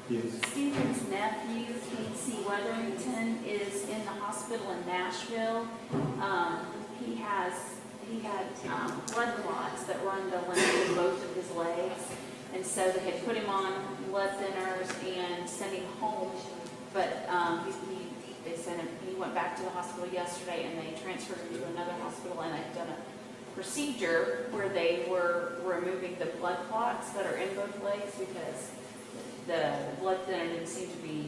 Yes. Stephen's nephew, Casey Weatherington, is in the hospital in Nashville. He had blood clots that run the length of both of his legs. And so they had put him on blood thinners and sent him home. But they sent him, he went back to the hospital yesterday and they transferred him to another hospital, and they've done a procedure where they were removing the blood clots that are in both legs because the blood thinner didn't seem to be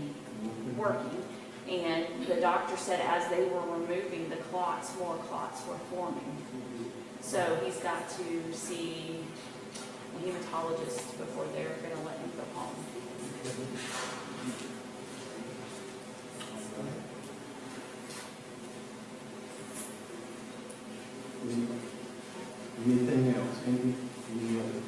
working. And the doctor said as they were removing the clots, more clots were forming. So he's got to see a hematologist before they're going to let him go home. Anything else? Any other?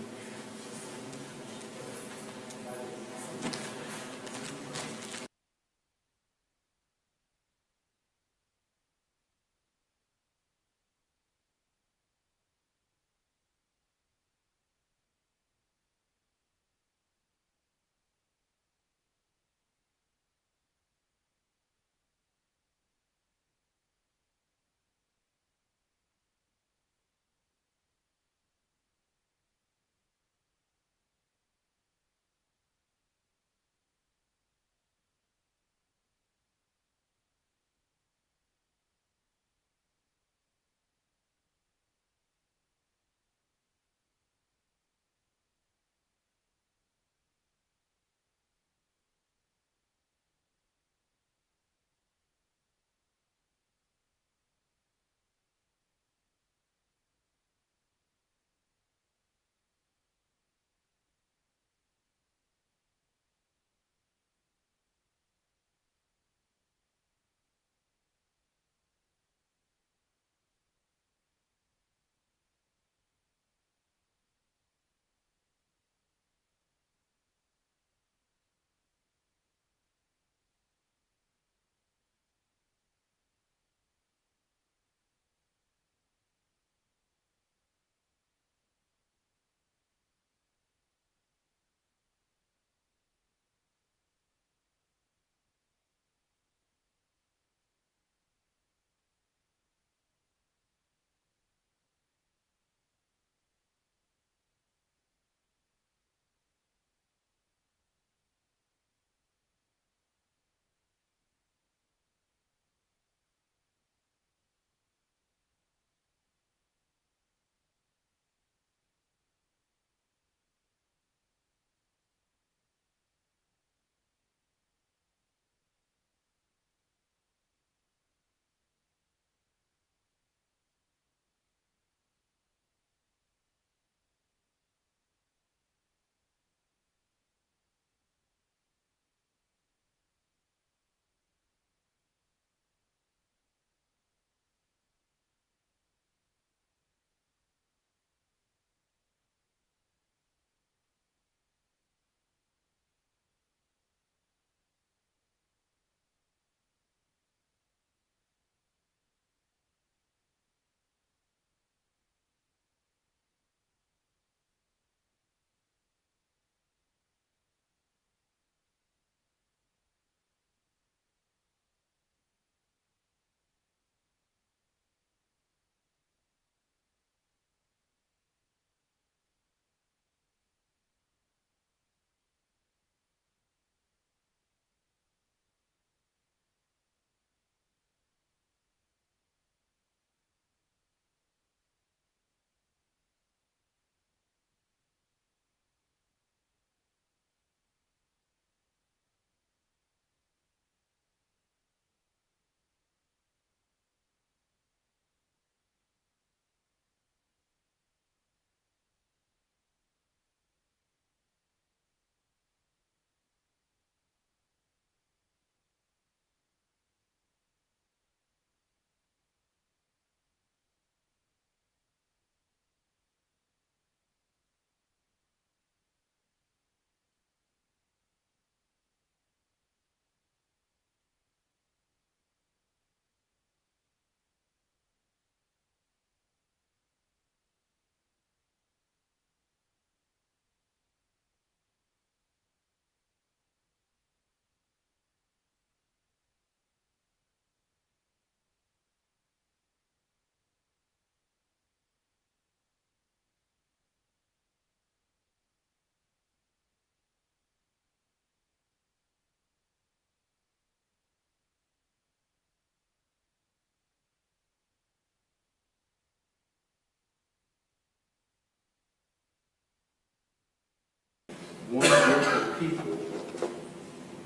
one group of people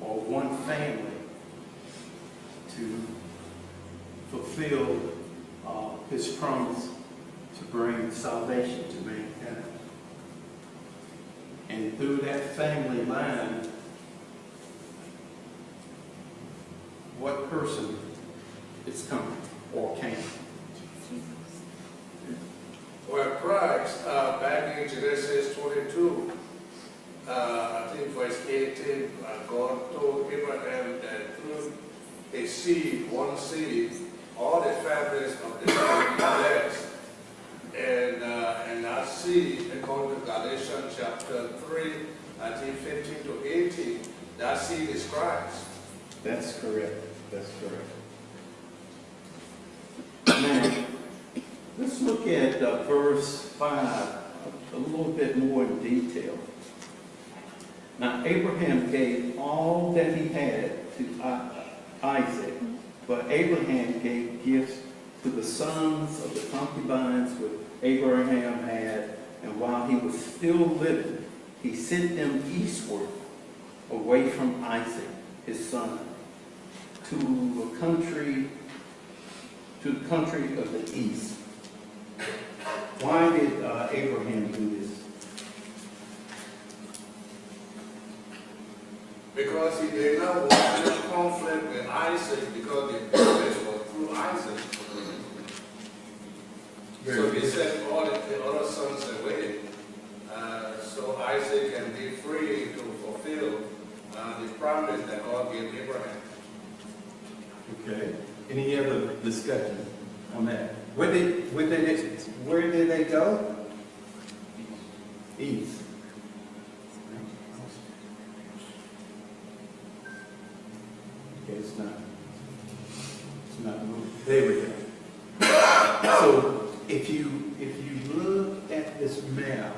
or one family to fulfill his promise to bring salvation to mankind. And through that family line, what person is coming or came? Well, Christ, back in Genesis 22, I think verse 18, God told Abraham that through a seed, one seed, all the families of the earth will be blessed. And that seed, according to Galatians chapter 3, I think 15 to 18, that seed is Christ. That's correct. That's correct. Now, let's look at verse 5 a little bit more in detail. Now, Abraham gave all that he had to Isaac, but Abraham gave gifts to the sons of the concubines which Abraham had, and while he was still living, he sent them eastward, away from Isaac, his son, to the country of the east. Why did Abraham do this? Because he did not want any conflict with Isaac, because the promise was through Isaac. So he sent all the other sons away, so Isaac can be free to fulfill the promise that God gave Abraham. Okay. Any other discussion on that? Where did they go? East. Okay, it's not moving. There we go. So if you look at this map,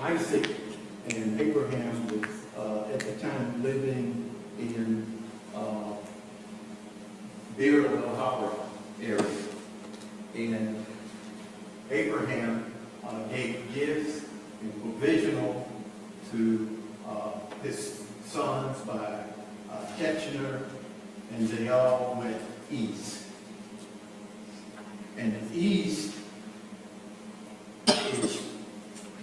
Isaac and Abraham was at the time living in Beer Harbor area, and Abraham gave gifts and provisional to his sons by Ketchner, and they all went east. And the east is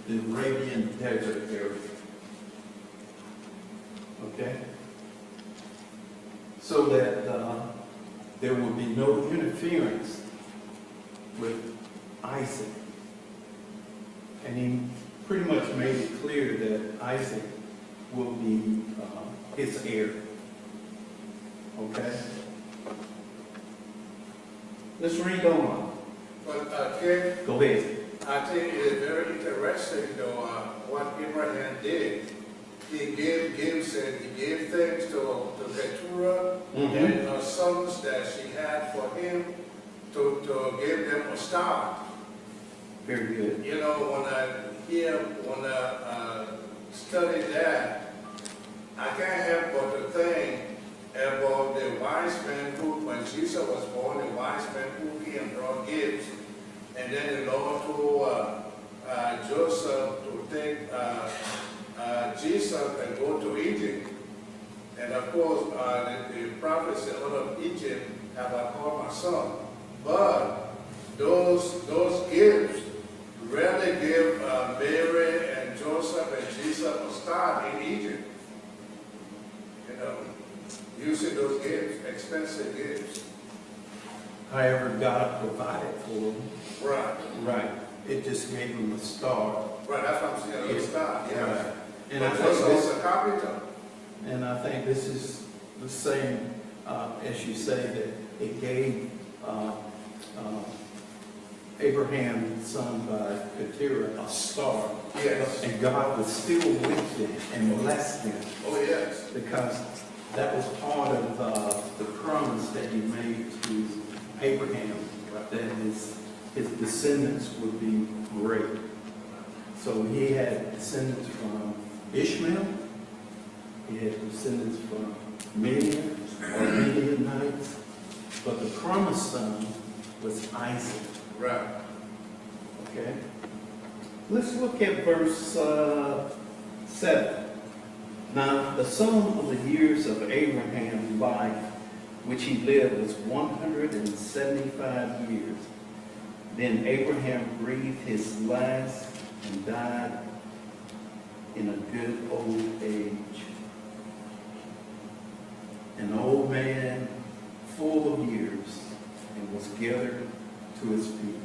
the Arabian Desert area. Okay? So that there will be no interference with Isaac. And he pretty much made it clear that Isaac will be his heir. Okay? Let's read on. But Ken, Go ahead. I think it is very interesting though what Abraham did. He gave gifts and he gave things to Keturah and her sons that she had for him to give them a start. Very good. You know, when I study that, I can't help but to think about the wise men who, when Jesus was born, the wise men who came and brought gifts. And then the Lord told Joseph to take Jesus and go to Egypt. And of course, the prophet said, out of Egypt have I called my son. But those gifts really gave Mary and Joseph and Jesus a start in Egypt. You know, using those gifts, expensive gifts. However, God provided for them. Right. Right. It just gave them a start. Right, that's what I'm saying, a start, yeah. Right. And But I Joseph think was a carpenter. And I think this is the same, as you say, that it gave Abraham's son by Keturah a start. Yes. And God was still with them and blessed them Oh, yes. because that was part of the promise that he made to Abraham, that his descendants would be great. So he had descendants from Ishmael. He had descendants from Midian or Midianites. But the promised son was Isaac. Right. Okay? Let's look at verse 7. Now, the sum of the years of Abraham's life, which he lived, was 175 years. Then Abraham breathed his last and died in a good old age. An old man full of years, and was gathered to his people.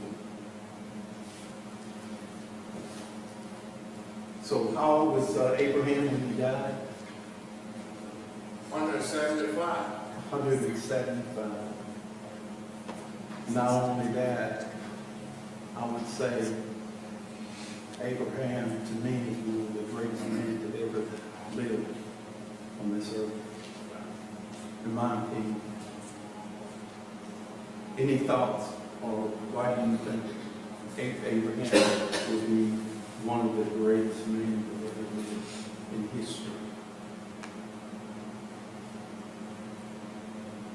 So how old was Abraham when he died? 175. 175. Not only that, I would say Abraham, to me, was the greatest man that ever lived on this earth, in my opinion. Any thoughts, or why do you think Abraham would be one of the greatest men that ever lived in history?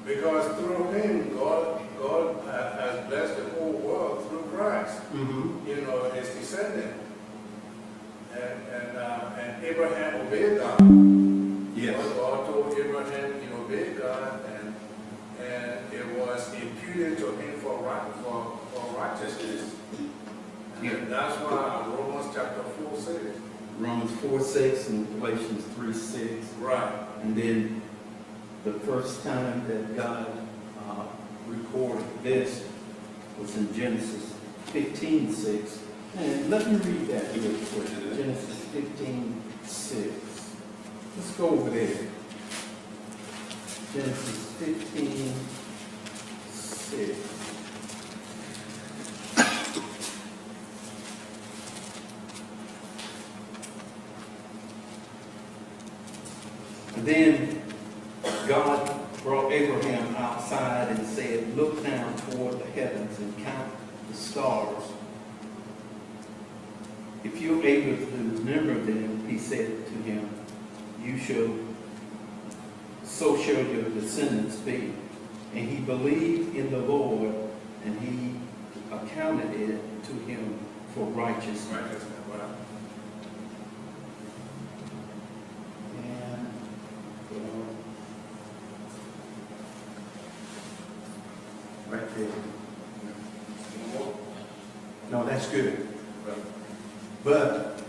Because through him, God has blessed the whole world through Christ. Mm-hmm. You know, his descendant. And Abraham obeyed God. Yes. God told Abraham he obeyed God, and it was imputed to him for righteousness. Yeah. And that's why Romans chapter 4 says. Romans 4:6 and Galatians 3:6. Right. And then the first time that God recorded this was in Genesis 15:6. And let me read that real quick. Genesis 15:6. Let's go over there. Genesis 15:6. Then God brought Abraham outside and said, "Look down toward the heavens and count the stars. If you're able to number them," he said to him, so shall your descendants be. And he believed in the Lord, and he accounted it to him for righteousness. Righteousness, right. And, right there. No, that's good. Right. But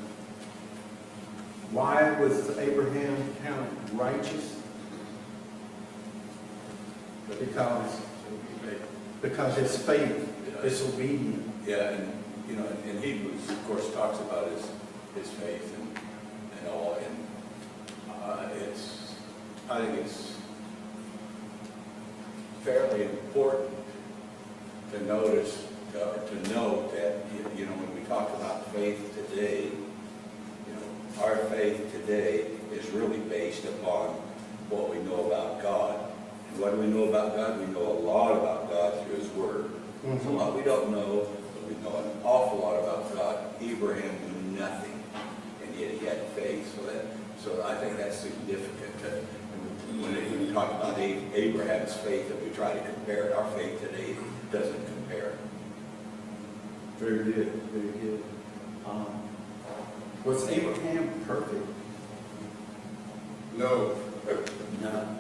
why was Abraham counted righteous? Because his faith, his obedience. Yeah, and, you know, in Hebrews, of course, talks about his faith and all, and I think it's fairly important to notice, to note that, you know, when we talk about faith today, you know, our faith today is really based upon what we know about God. And what do we know about God? We know a lot about God through His Word. There's a lot we don't know, but we know an awful lot about God. Abraham knew nothing, and yet he had faith. So I think that's significant. When we talk about Abraham's faith, and we try to compare it, our faith today doesn't compare. Very good, very good. Was Abraham perfect? No. No.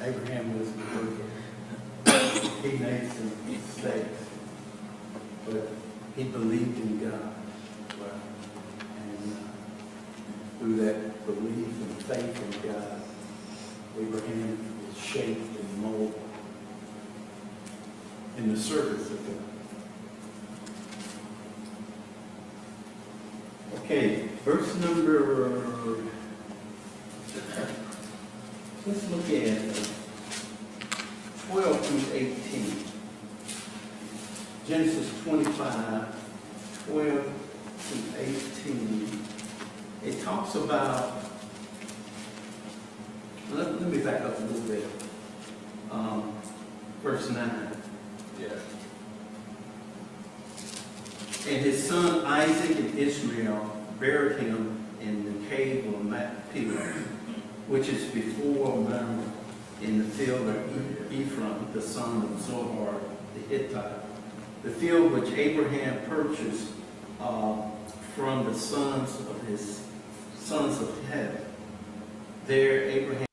Abraham was perfect. He made some mistakes, but he believed in God. And through that belief and faith in God, Abraham was shaped and molded in the service of God. Okay, verse number, let's look at 12 through 18. Genesis 25, 12 through 18. It talks about, let me back up a little bit. Verse 9. Yeah. And his son Isaac and Ishmael buried him in the cave of Machpelah, which is before Mamre, in the field of Ephron, the son of Zohar the Hittite. The field which Abraham purchased from the sons of heaven. There, Abraham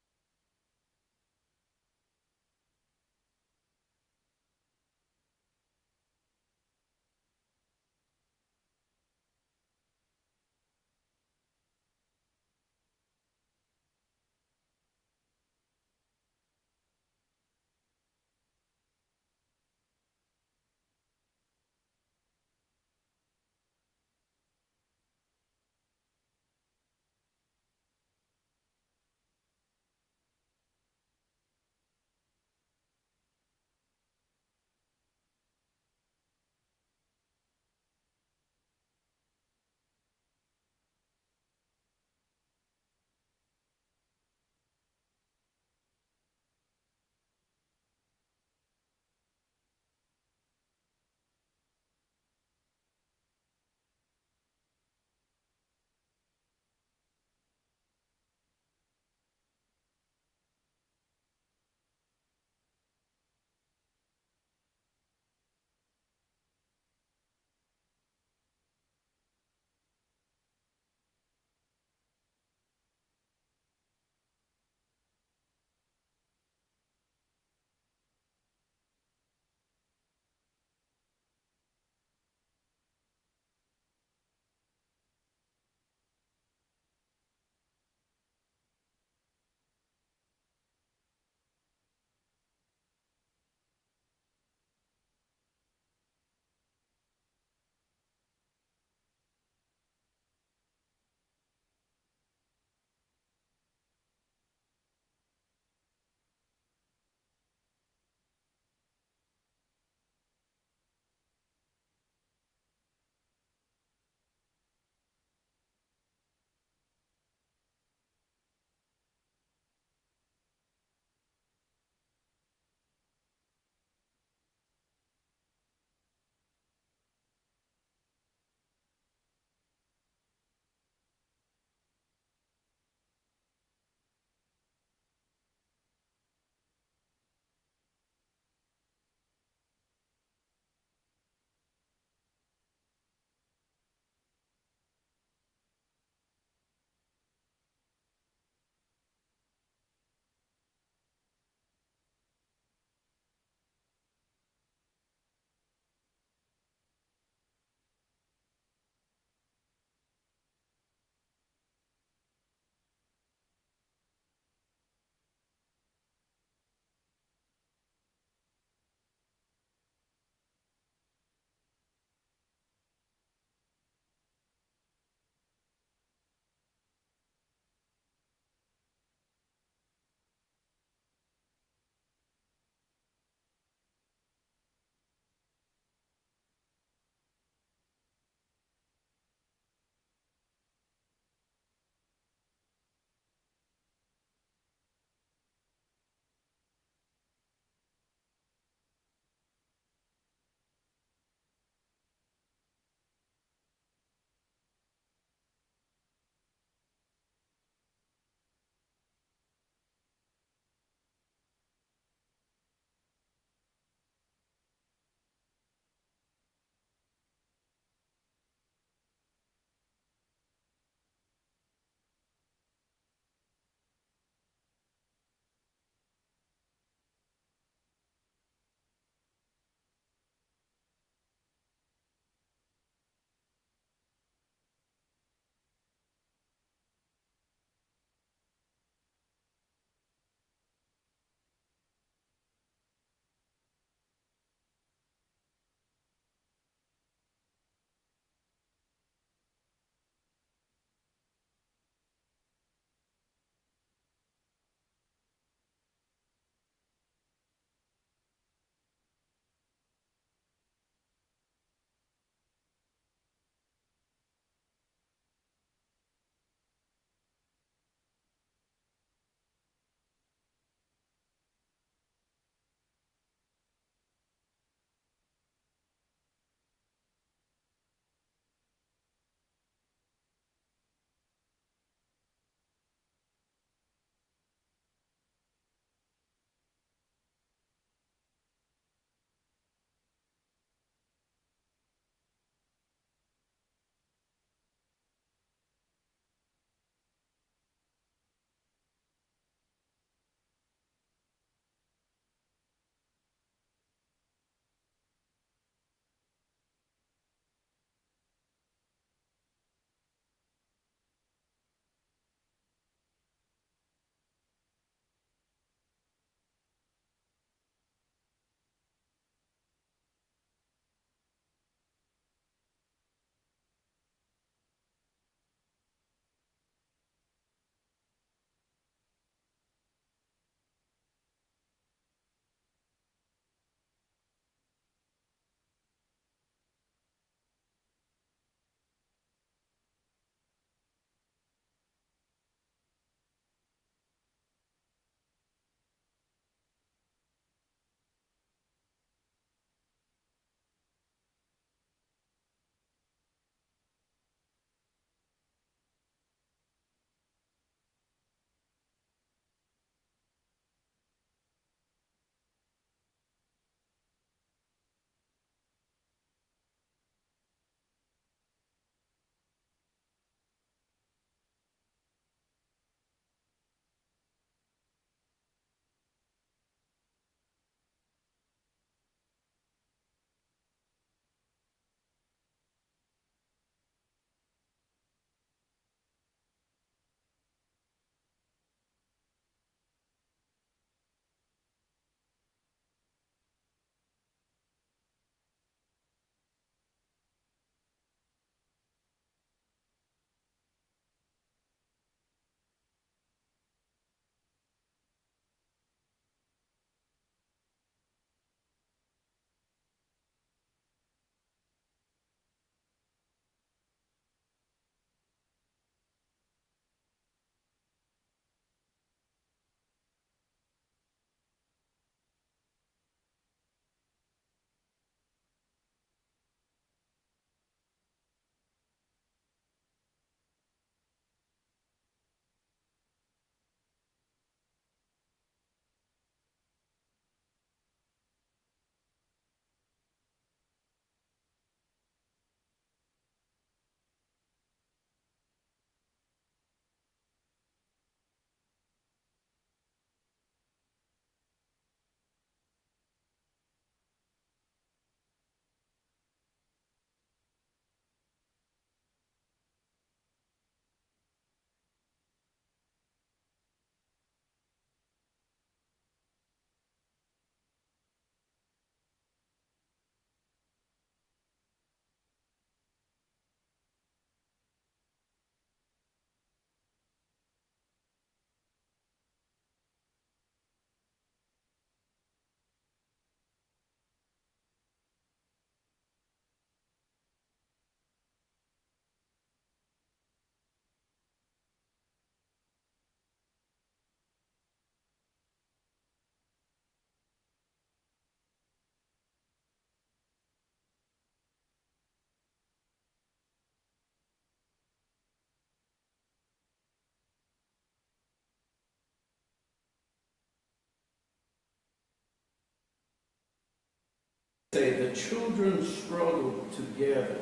say, the children struggled together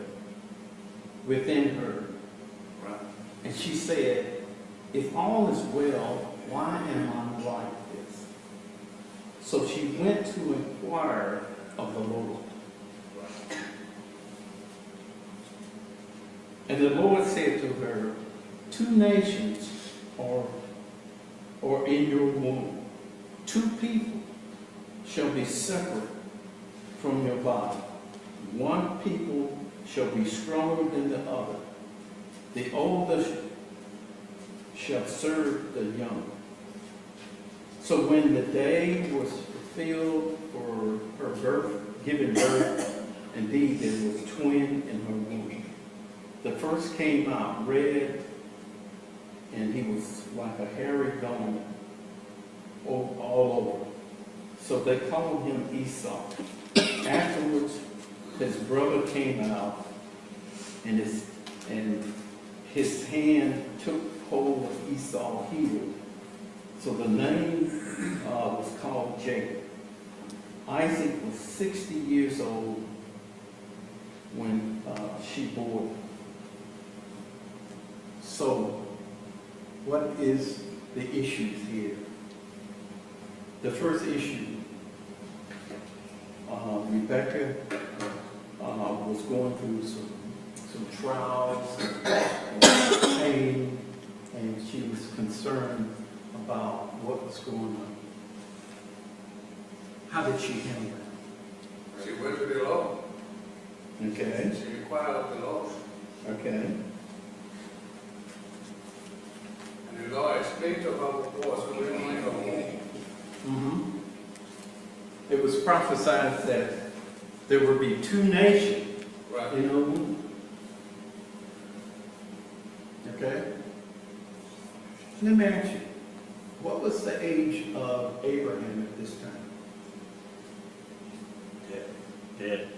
within her. Right. And she said, if all is well, why am I like this? So she went to inquire of the Lord. And the Lord said to her, 2 nations are in your womb. 2 people shall be separate from your body. One people shall be stronger than the other. The older shall serve the younger. So when the day was fulfilled for her birth, giving birth, indeed there was a twin in her womb. The first came out red, and he was like a hairy dome all over. So they called him Esau. Afterwards, his brother came out, and his hand took hold of Esau's heel. So the name was called Jacob. Isaac was 60 years old when she bore him. So, what is the issues here? The first issue, Rebecca was going through some trials and pain, and she was concerned about what was going on. How did she handle it? She went to the Lord. Okay, She inquired of the Lord. okay. And the Lord explained to her what was going on in her womb. Mm-hmm. It was prophesied that there would be 2 nations Right. in her womb. Okay? Let me ask you, what was the age of Abraham at this time? Dead.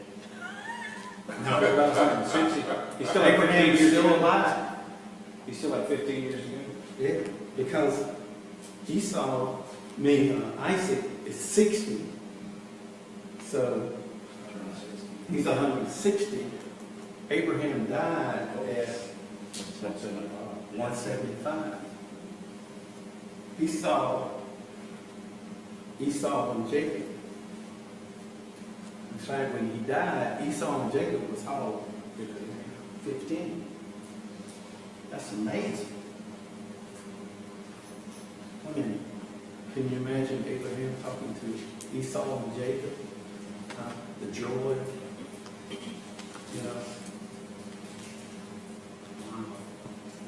No, About 160. He's still like 15 Abraham is years still ago. alive. He's still like 15 years ago. Yeah, because Isaac is 60. So he's 160. Abraham died at 175. Esau and Jacob. In fact, when he died, Esau and Jacob was how old? 15. That's amazing. I mean, can you imagine Abraham talking to Esau and Jacob? The joy, you know. Wow.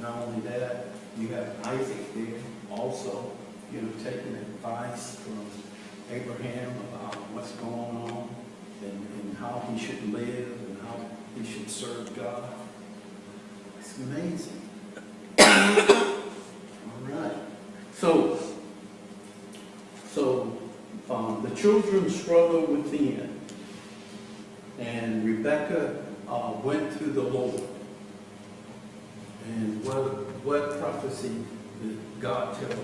Not only that, you have Isaac there also, you know, taking advice from Abraham about what's going on and how he should live and how he should serve God. It's amazing. All right. So the children struggle within, and Rebecca went to the Lord. And what prophecy did God tell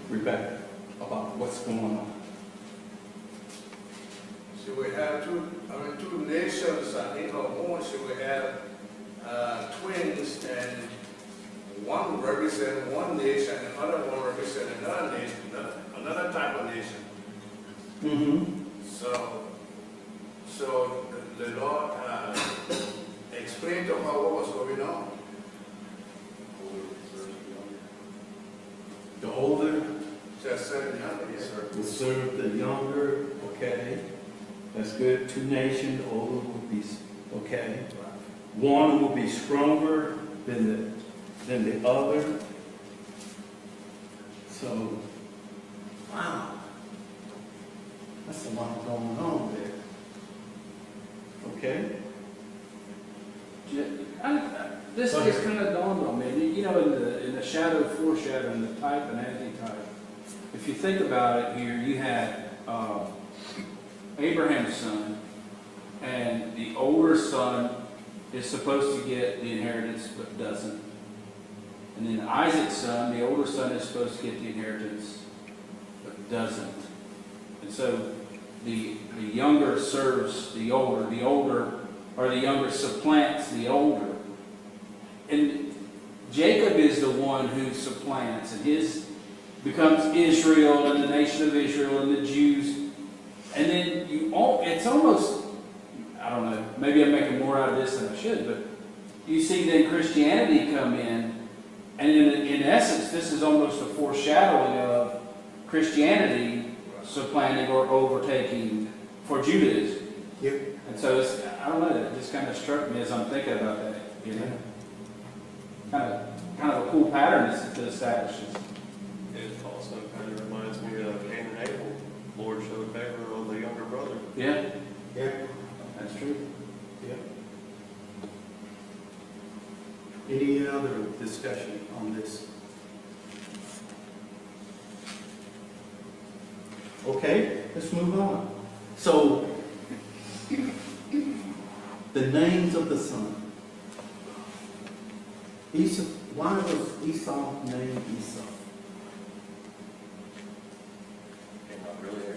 Rebecca about what's going on? She will have 2 nations in her womb. She will have twins, and one represent one nation, and the other one represent another nation, another type of nation. Mm-hmm. So the Lord explained to her what was going on. The older Just said the other, yes, sir. will serve the younger. Okay, that's good. 2 nations, the older will be okay. One will be stronger than the other. So, wow, that's a lot going on there. Okay. This just kind of dawned on me. You know, in the shadow, foreshadowing, the type and antitype. If you think about it here, you had Abraham's son, and the older son is supposed to get the inheritance but doesn't. And then Isaac's son, the older son, is supposed to get the inheritance but doesn't. And so the younger serves the older, or the younger supplants the older. And Jacob is the one who supplants, and his becomes Israel and the nation of Israel and the Jews. And then it's almost, I don't know, maybe I'm making more out of this than I should, but you see then Christianity come in, and in essence, this is almost a foreshadowing of Christianity supplanting or overtaking for Judaism. Yep. And so it's, I don't know, it just kind of struck me as I'm thinking about that, you know? Kind of a cool pattern that establishes. It also kind of reminds me of Cain and Abel. Lord showed favor on the younger brother. Yeah, Yeah. that's true. Yeah. Any other discussion on this? Okay, let's move on. So, the names of the son. Esau, why was Esau named Esau? Not really.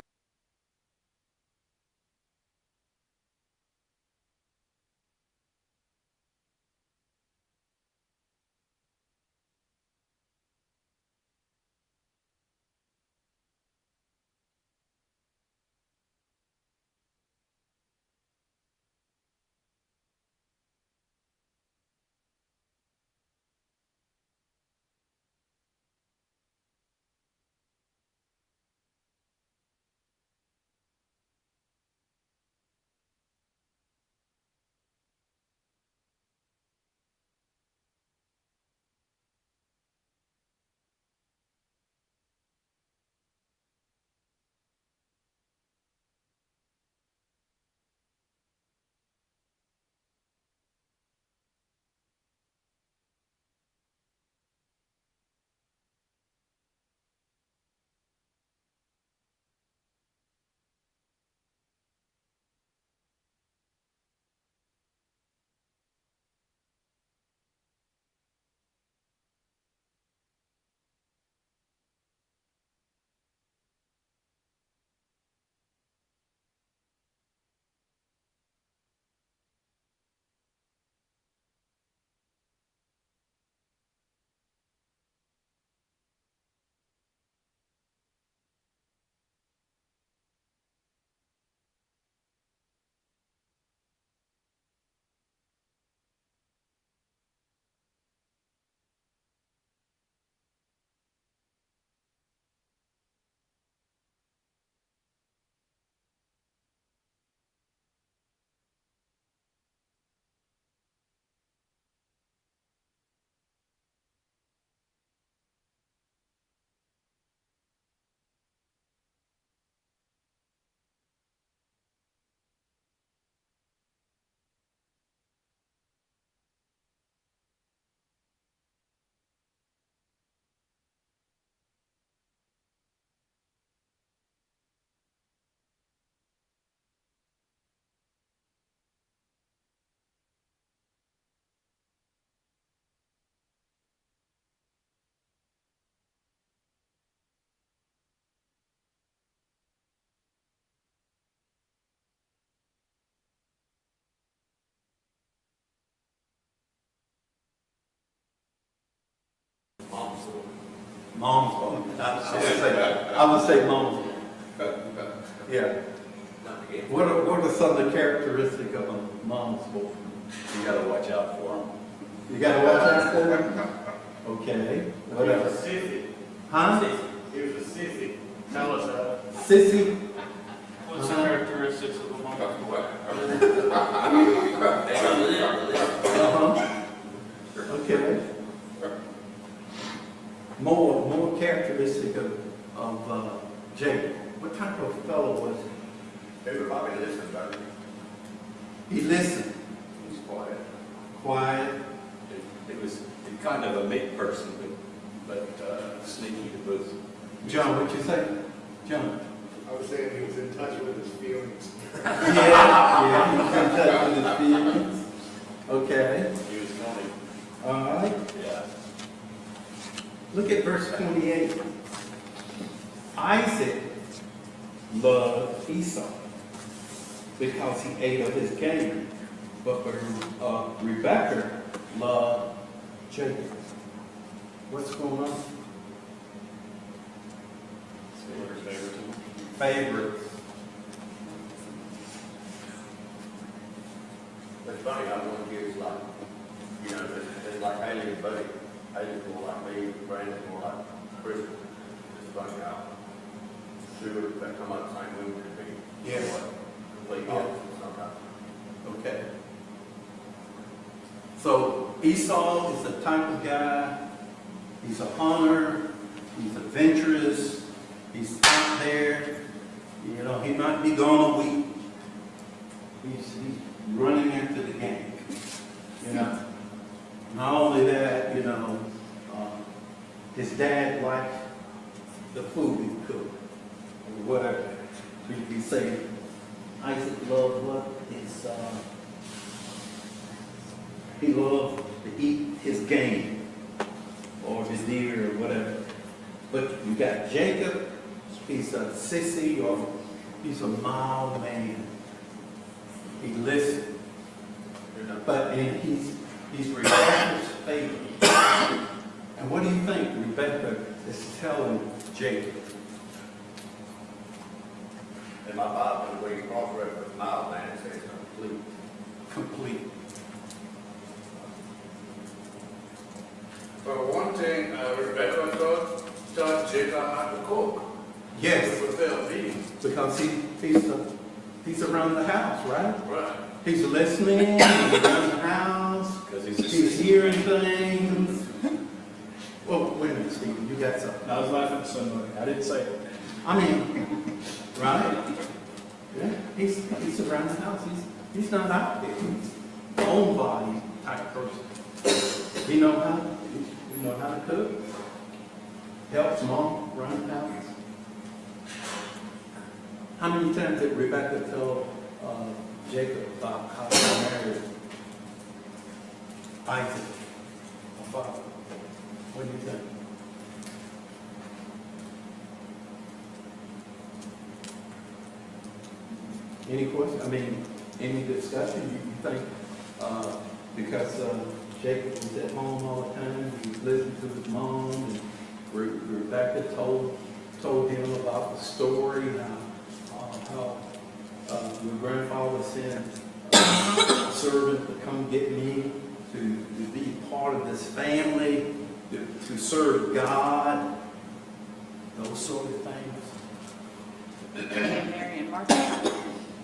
Mom's boy. I would say mom's boy. Yeah. What are some of the characteristics of a mom's boy? You gotta watch out for them. You gotta watch out for them? Okay. What else? Sissy. Huh? He was a sissy. Tell us that. Sissy? What's the characteristics of a mom? Uh-huh. Okay. More characteristic of Jacob. What type of fellow was he? They would probably listen better. He listened. He's quiet. Quiet. It was kind of a meek person, but sneaky to boot. John, what you say? John? I was saying he was in touch with his feelings. Yeah, he was in touch with his feelings. Okay. He was funny. All right. Yeah. Look at verse 28. Isaac loved Esau because he ate of his game, but Rebekah loved Jacob. What's going on? Similar favoritism. Favorites. It's funny, I want to give like, you know, it's like Haley and Buddy. Haley's more like me, Brandon's more like Christian. It's funny how two that come out the same room can be. Yeah. Complete Yeah. opposites sometimes. Okay. So Esau is the type of guy, he's a hunter, he's adventurous, he's out there, you know, he might be gone a week. He's running into the game, you know. Not only that, you know, his dad liked the food he cooked, or whatever. He'd be saying, Isaac loved what? He loved to eat his game, or his deer, or whatever. But you got Jacob, he's a sissy, or he's a mild man. He listens. But and he's Rebecca's favorite. And what do you think Rebecca is telling Jacob? In my Bible, the way you cross-reference mild man, it says complete. Complete. But one thing, Rebecca taught Jacob how to cook. Yes, To fulfill needs. because he's around the house, right? Right. He's listening, he's around the house, Because he's a he's hearing things. Well, wait a minute, Stephen, you got something. I was laughing at somebody. I didn't say it. I mean, right? Yeah, he's around the house. He's not out there. He's a homebody type person. He know how to cook. Helps mom run the house. How many times did Rebecca tell Jacob about how she married Isaac, her father? What do you think? Any question? I mean, any discussion? You think because Jacob was at home all the time, he was listening to his mom, and Rebecca told him about the story, how your grandfather sent a servant to come get me, to be part of this family, to serve God, those sort of things. And Mary and Martha.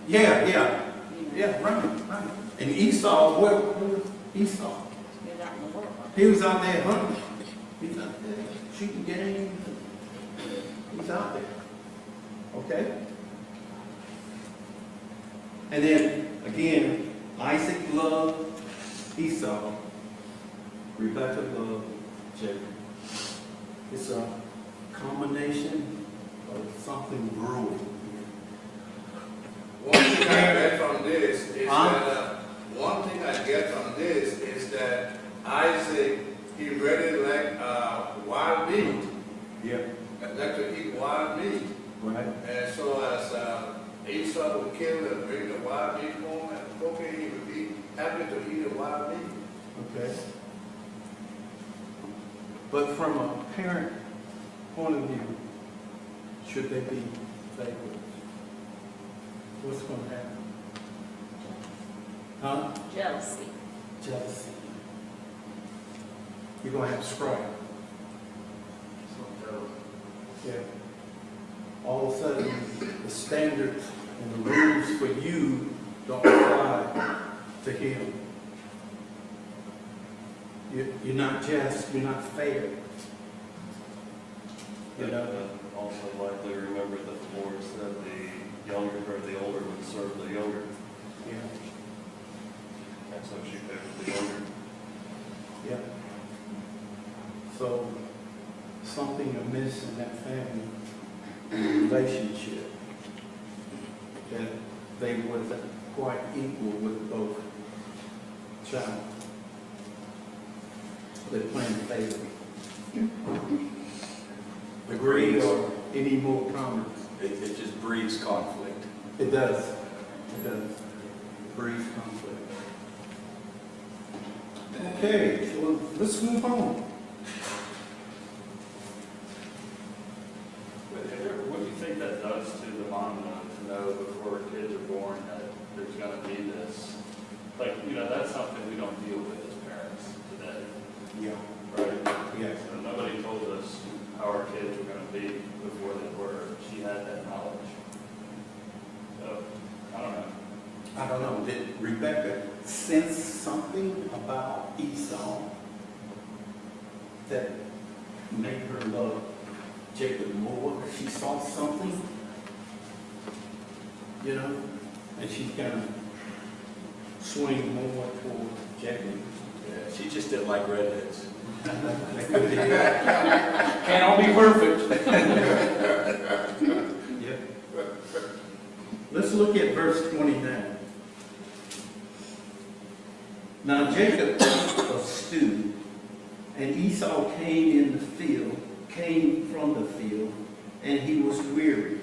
Yeah, You know, right. And Esau, where Esau? he was out in the world. He was out there hunting. He's out there shooting game. He's out there. Okay? And then, again, Isaac loved Esau. Rebekah loved Jacob. It's a combination of something brewing. One thing I get from this is Huh? that Isaac, he really liked wild meat. Yeah. Like to eat wild meat. Right. And so as Esau would kill and bring the wild meat home and cook it, he would be happy to eat the wild meat. Okay. But from a parent point of view, should they be favorites? What's going to happen? Huh? Jealousy. Jealousy. You're going to have strife. Yeah. All of a sudden, the standards and the rules for you don't apply to him. You're not just, you're not fair. You know? Also likely remember that the Lord said the younger or the older would serve the younger. Yeah. And so she favored the younger. Yeah. So, something amiss in that family relationship, that they wasn't quite equal with both child. They're playing favor. Agree or any more comments? It just breeds conflict. It does. It does. Breeds conflict. Okay, well, let's move on. What do you think that does to the mom to know before kids are born that there's gonna be this? Like, you know, that's something we don't deal with as parents today, Yeah. right? Yes. So nobody told us how our kids were gonna be before they were. She had that knowledge. So, I don't know. I don't know, did Rebecca sense something about Esau that made her love Jacob more? She saw something, you know, and she kind of swing more toward Jacob. Yeah, she just didn't like redheads. That could be it. Can't all be perfect. Yeah. Let's look at verse 29. Now Jacob was stewed, and Esau came from the field, and he was weary.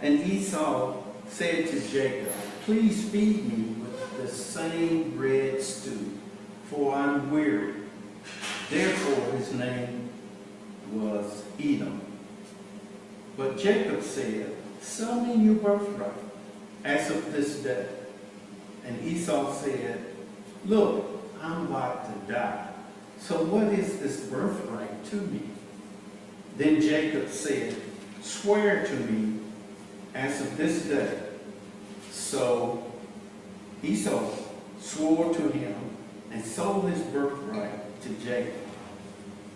And Esau said to Jacob, please feed me with the same red stew, for I'm weary. Therefore his name was Edom. But Jacob said, sell me your birthright as of this day. And Esau said, look, I'm about to die. So what is this birthright to me? Then Jacob said, swear to me as of this day. So Esau swore to him and sold his birthright to Jacob.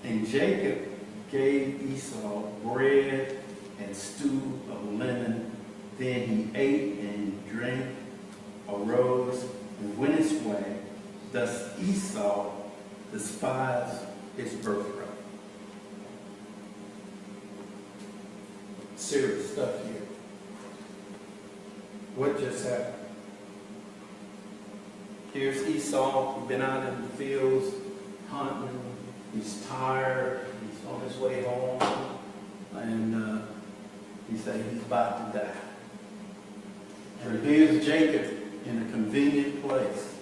And Jacob gave Esau bread and stew of linen. Then he ate and drank, arose, and went his way. Thus Esau despised his birthright. Serious stuff here. What just happened? Here's Esau, been out in the fields, hunting. He's tired. He's on his way home. And he said he's about to die. And here's Jacob in a convenient place,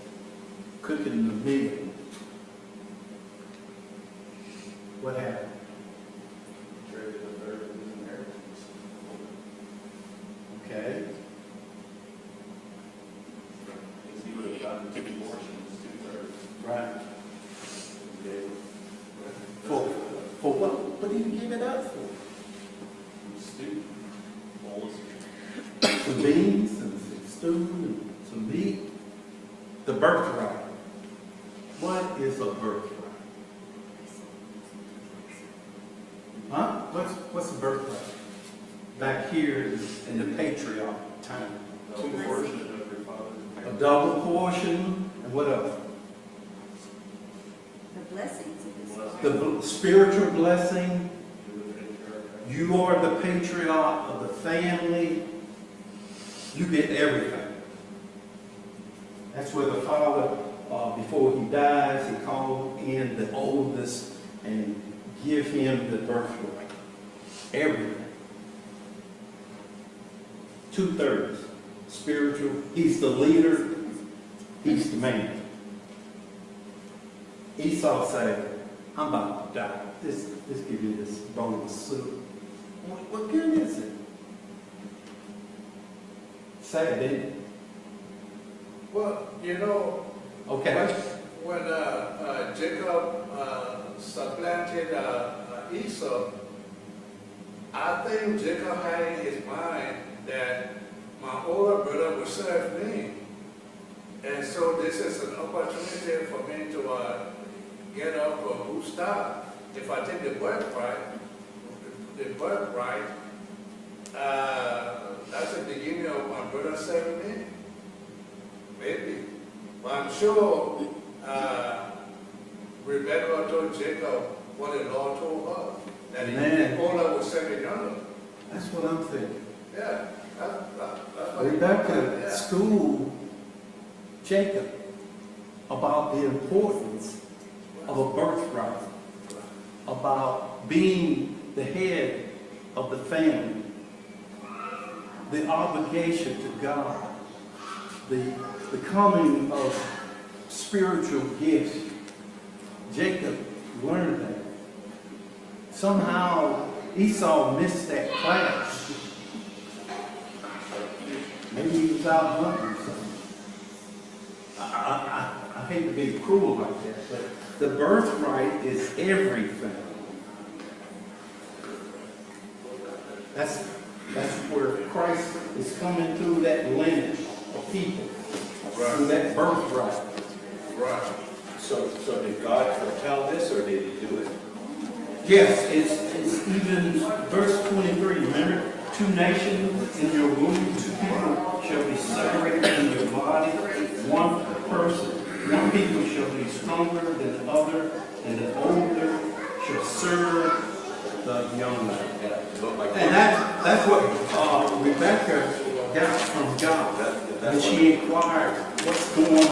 cooking the meal. What happened? Traded a third of his inheritance. Okay. Because he would have gotten 2 portions, 2/3. Right. He gave For what? What did he give it up for? stew, bowls. Some beans and some stew and some meat. The birthright. What is a birthright? Huh? What's a birthright? Back here is in the patriarch time. 2 portions of your father's. A double portion, and what else? The blessings of his Blessing. The spiritual blessing. You would take care of that. You are the patriarch of the family. You get everything. That's where the father, before he dies, he called in the oldest and give him the birthright. Everything. 2/3 spiritual. He's the leader. He's the man. Esau said, I'm about to die. This give you this bowl of soup. What good is it? Sad, isn't it? Well, you know, Okay. when Jacob supplanted Esau, I think Jacob had in his mind that my older brother will serve me. And so this is an opportunity for me to get up or boost up. If I take the birthright, that's the beginning of my brother serving me. Maybe. But I'm sure Rebecca told Jacob what the Lord told her. That Amen. the older would serve the younger. That's what I'm thinking. Yeah. That's what Rebecca yeah. schooled Jacob about the importance of a birthright, about being the head of the family, the obligation to God, the coming of spiritual gifts. Jacob learned that. Somehow Esau missed that class. Maybe he was out hunting something. I hate to be cruel like that, but the birthright is everything. That's where Christ is coming through that lineage of people, through that birthright. Right. So did God foretell this, or did he do it? Yes, it's even verse 23. Remember, 2 nations in your womb, 2 people shall be separated in your body, 1 person. 1 people shall be stronger than the other, and the older shall serve the younger. And that's what Rebecca got from God. And she inquired, what's going on?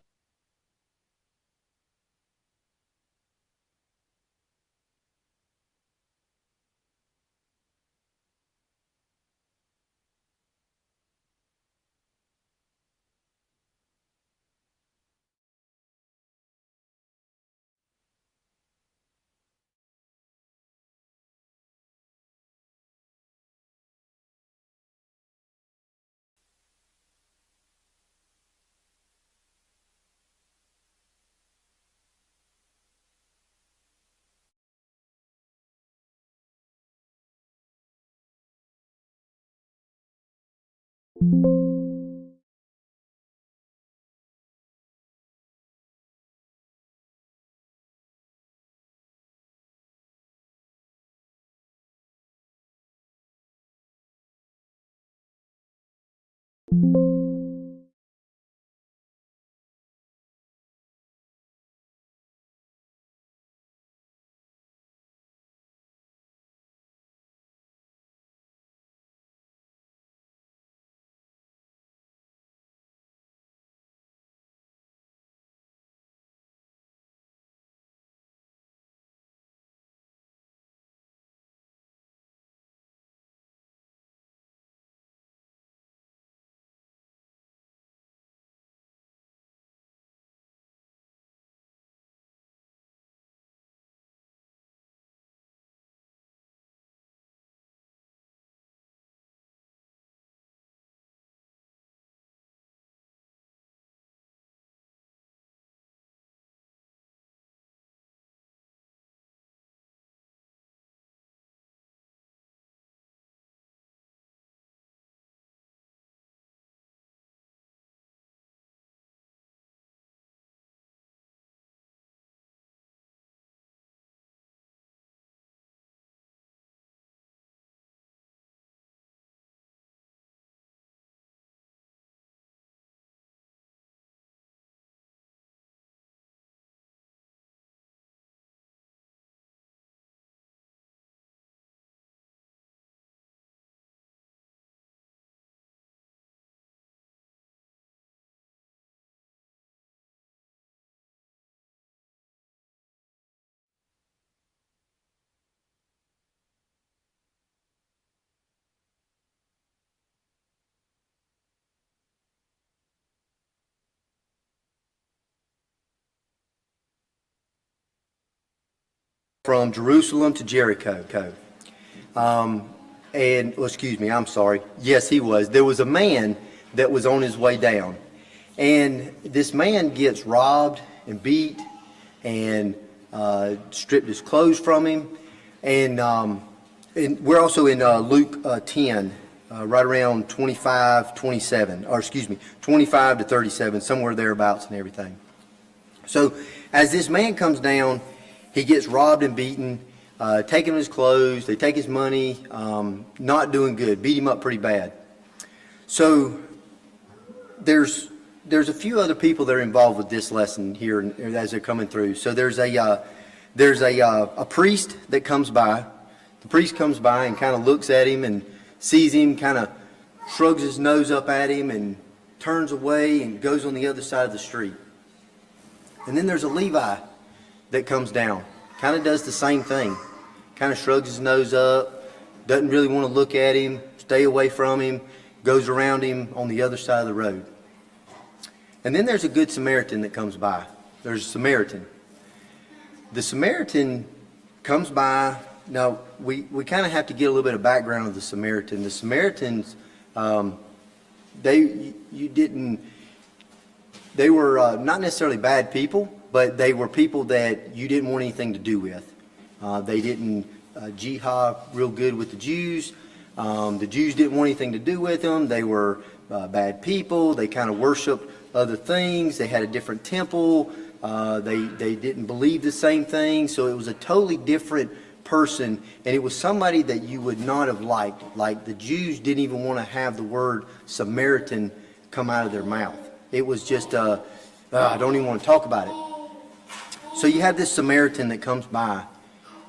From Jerusalem to Jericho. Excuse me, I'm sorry. Yes, he was. There was a man that was on his way down. And this man gets robbed and beat and stripped his clothes from him. And we're also in Luke 10, right around 25 to 37, somewhere thereabouts and everything. So as this man comes down, he gets robbed and beaten, taking his clothes, they take his money, not doing good, beat him up pretty bad. So there's a few other people that are involved with this lesson here as they're coming through. So there's a priest that comes by. The priest comes by and kind of looks at him and sees him, kind of shrugs his nose up at him and turns away and goes on the other side of the street. And then there's a Levi that comes down, kind of does the same thing, kind of shrugs his nose up, doesn't really want to look at him, stay away from him, goes around him on the other side of the road. And then there's a good Samaritan that comes by. There's a Samaritan. The Samaritan comes by. Now, we kind of have to get a little bit of background of the Samaritan. The Samaritans, they were not necessarily bad people, but they were people that you didn't want anything to do with. They didn't jihad real good with the Jews. The Jews didn't want anything to do with them. They were bad people. They kind of worshiped other things. They had a different temple. They didn't believe the same thing. So it was a totally different person, and it was somebody that you would not have liked. Like the Jews didn't even want to have the word Samaritan come out of their mouth. It was just, I don't even want to talk about it. So you have this Samaritan that comes by,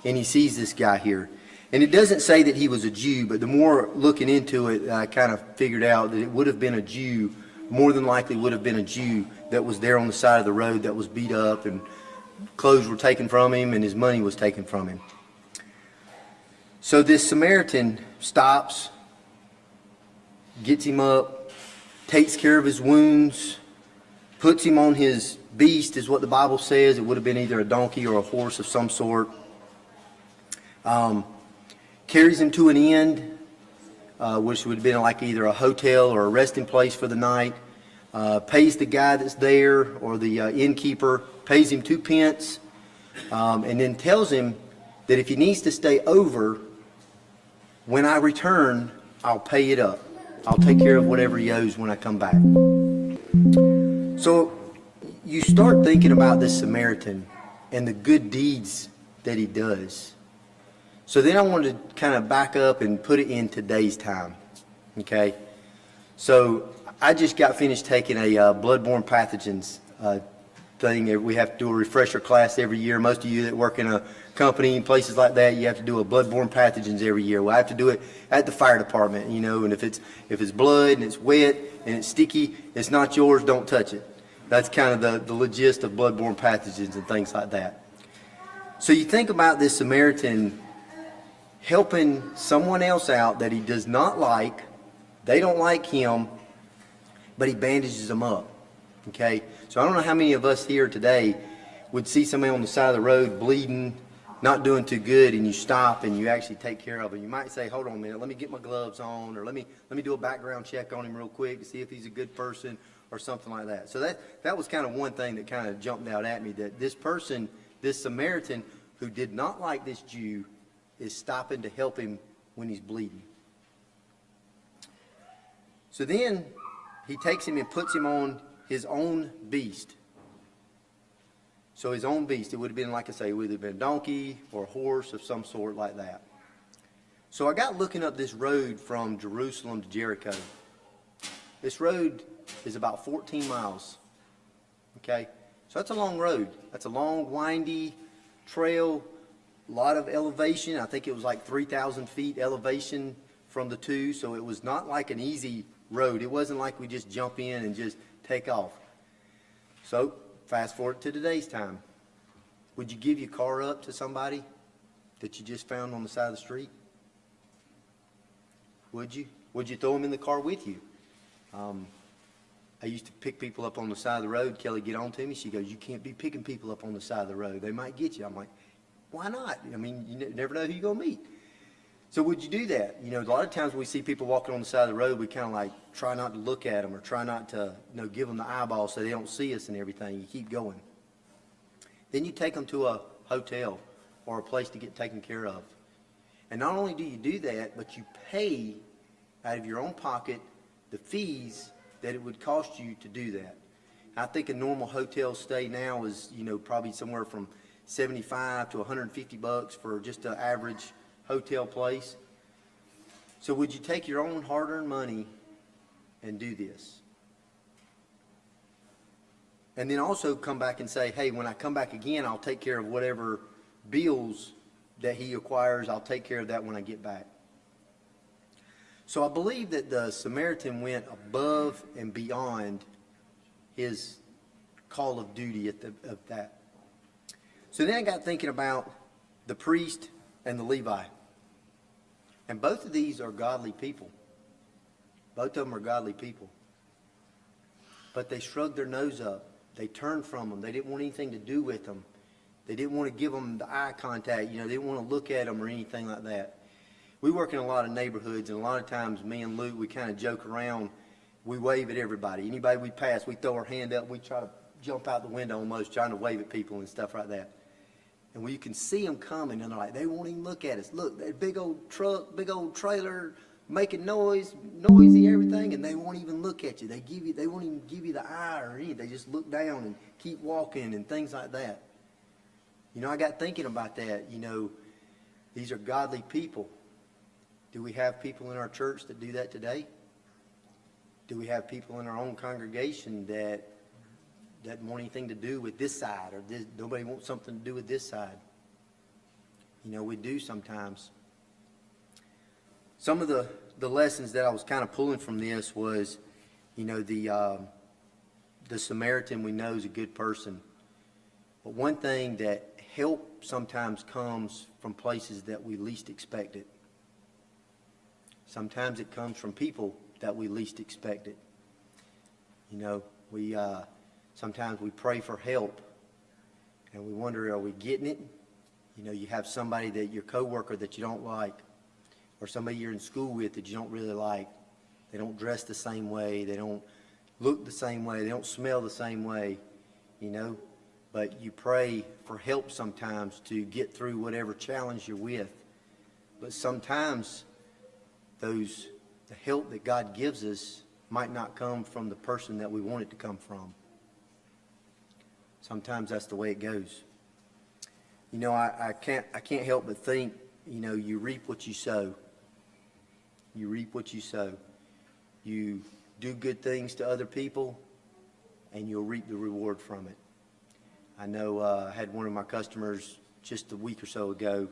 and he sees this guy here. And it doesn't say that he was a Jew, but the more looking into it, I kind of figured out that it would have been a Jew, more than likely would have been a Jew that was there on the side of the road that was beat up, and clothes were taken from him, and his money was taken from him. So this Samaritan stops, gets him up, takes care of his wounds, puts him on his beast, is what the Bible says. It would have been either a donkey or a horse of some sort. Carries him to an inn, which would have been like either a hotel or a resting place for the night. Pays the guy that's there, or the innkeeper, pays him 2 pence, and then tells him that if he needs to stay over, when I return, I'll pay it up. I'll take care of whatever he owes when I come back. So you start thinking about this Samaritan and the good deeds that he does. So then I wanted to kind of back up and put it in today's time. Okay? So I just got finished taking a bloodborne pathogens thing. We have to do a refresher class every year. Most of you that work in a company and places like that, you have to do a bloodborne pathogens every year. Well, I have to do it at the fire department, and if it's blood and it's wet and it's sticky, it's not yours, don't touch it. That's kind of the gist of bloodborne pathogens and things like that. So you think about this Samaritan helping someone else out that he does not like. They don't like him, but he bandages them up. Okay? So I don't know how many of us here today would see somebody on the side of the road bleeding, not doing too good, and you stop and you actually take care of it. You might say, hold on a minute, let me get my gloves on, or let me do a background check on him real quick to see if he's a good person or something like that. So that was kind of one thing that kind of jumped out at me, that this person, this Samaritan who did not like this Jew, is stopping to help him when he's bleeding. So then he takes him and puts him on his own beast. So his own beast, it would have been, like I say, it would have been a donkey or a horse of some sort like that. So I got looking up this road from Jerusalem to Jericho. This road is about 14 miles. Okay? So that's a long road. That's a long, windy trail, a lot of elevation. I think it was like 3,000 feet elevation from the two, so it was not like an easy road. It wasn't like we just jump in and just take off. So fast forward to today's time. Would you give your car up to somebody that you just found on the side of the street? Would you? Would you throw them in the car with you? I used to pick people up on the side of the road. Kelly, get on to me. She goes, you can't be picking people up on the side of the road. They might get you. I'm like, why not? I mean, you never know who you're going to meet. So would you do that? A lot of times when we see people walking on the side of the road, we kind of like try not to look at them, or try not to give them the eyeball so they don't see us and everything. You keep going. Then you take them to a hotel or a place to get taken care of. And not only do you do that, but you pay out of your own pocket the fees that it would cost you to do that. I think a normal hotel stay now is, probably somewhere from $75 to $150 for just an average hotel place. So would you take your own hard-earned money and do this? And then also come back and say, hey, when I come back again, I'll take care of whatever bills that he acquires. I'll take care of that when I get back. So I believe that the Samaritan went above and beyond his call of duty of that. So then I got thinking about the priest and the Levi. And both of these are godly people. Both of them are godly people. But they shrugged their nose up. They turned from them. They didn't want anything to do with them. They didn't want to give them the eye contact. They didn't want to look at them or anything like that. We work in a lot of neighborhoods, and a lot of times me and Luke, we kind of joke around. We wave at everybody. Anybody we pass, we throw our hand up. We try to jump out the window almost, trying to wave at people and stuff like that. And when you can see them coming, and they're like, they won't even look at us. Look, that big old truck, big old trailer, making noisy, everything, and they won't even look at you. They won't even give you the eye or anything. They just look down and keep walking and things like that. I got thinking about that. These are godly people. Do we have people in our church that do that today? Do we have people in our own congregation that want anything to do with this side, or nobody wants something to do with this side? We do sometimes. Some of the lessons that I was kind of pulling from this was, the Samaritan we know is a good person. But one thing that help sometimes comes from places that we least expect it. Sometimes it comes from people that we least expect it. Sometimes we pray for help, and we wonder, are we getting it? You have somebody that your coworker that you don't like, or somebody you're in school with that you don't really like. They don't dress the same way. They don't look the same way. They don't smell the same way, But you pray for help sometimes to get through whatever challenge you're with. But sometimes the help that God gives us might not come from the person that we want it to come from. Sometimes that's the way it goes. I can't help but think, you reap what you sow. You reap what you sow. You do good things to other people, and you'll reap the reward from it. I know I had one of my customers just a week or so ago.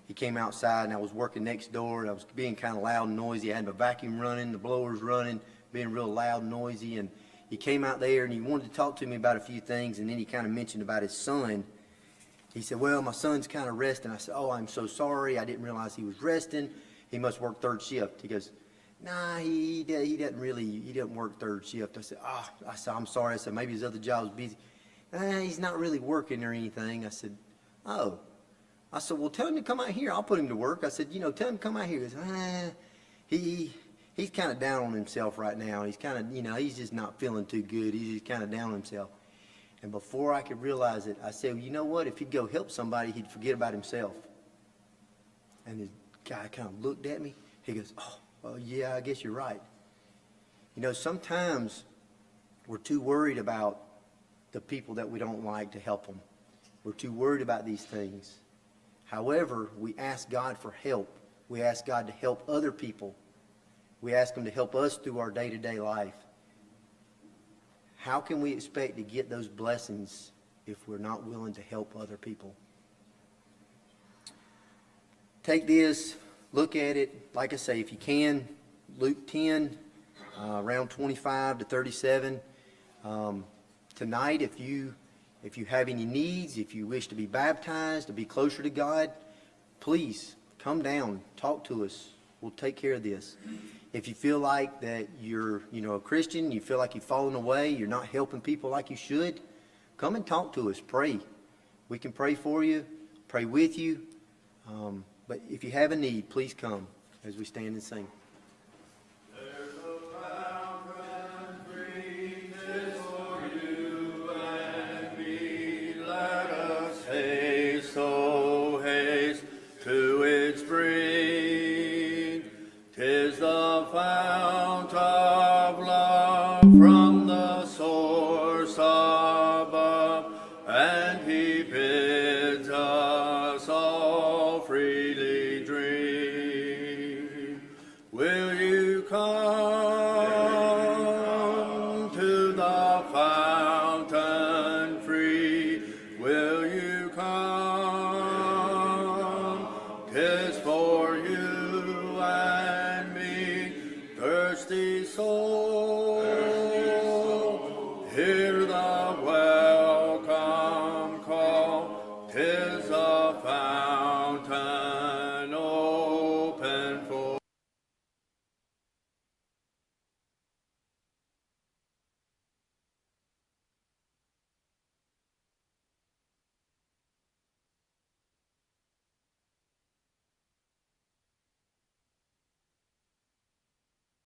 He came outside, and I was working next door, and I was being kind of loud and noisy. I had my vacuum running, the blowers running, being real loud and noisy. And he came out there, and he wanted to talk to me about a few things, and then he kind of mentioned about his son. He said, well, my son's kind of resting. I said, oh, I'm so sorry. I didn't realize he was resting. He must work third shift. He goes, nah, he doesn't work third shift. I said, I'm sorry. I said, maybe his other job's busy. He's not really working or anything. I said, oh. I said, well, tell him to come out here. I'll put him to work. I said, tell him to come out here. He goes, he's kind of down on himself right now. He's kind of, he's just not feeling too good. He's just kind of down on himself. And before I could realize it, I said, well, you know what? If he'd go help somebody, he'd forget about himself. And the guy kind of looked at me. He goes, oh, well, yeah, I guess you're right. Sometimes we're too worried about the people that we don't like to help them. We're too worried about these things. However, we ask God for help. We ask God to help other people. We ask Him to help us through our day-to-day life. How can we expect to get those blessings if we're not willing to help other people? Take this, look at it. Like I say, if you can, Luke 10, around 25 to 37. Tonight, if you have any needs, if you wish to be baptized, to be closer to God, please come down, talk to us. We'll take care of this. If you feel like that you're, a Christian, you feel like you've fallen away, you're not helping people like you should, come and talk to us. Pray. We can pray for you, pray with you. But if you have a need, please come as we stand and sing. To its brink, 'tis the fount of love from the source above, and He bids us all freely drink. Will you come to the fountain free? Will you come? 'Tis for you and me, thirsty soul.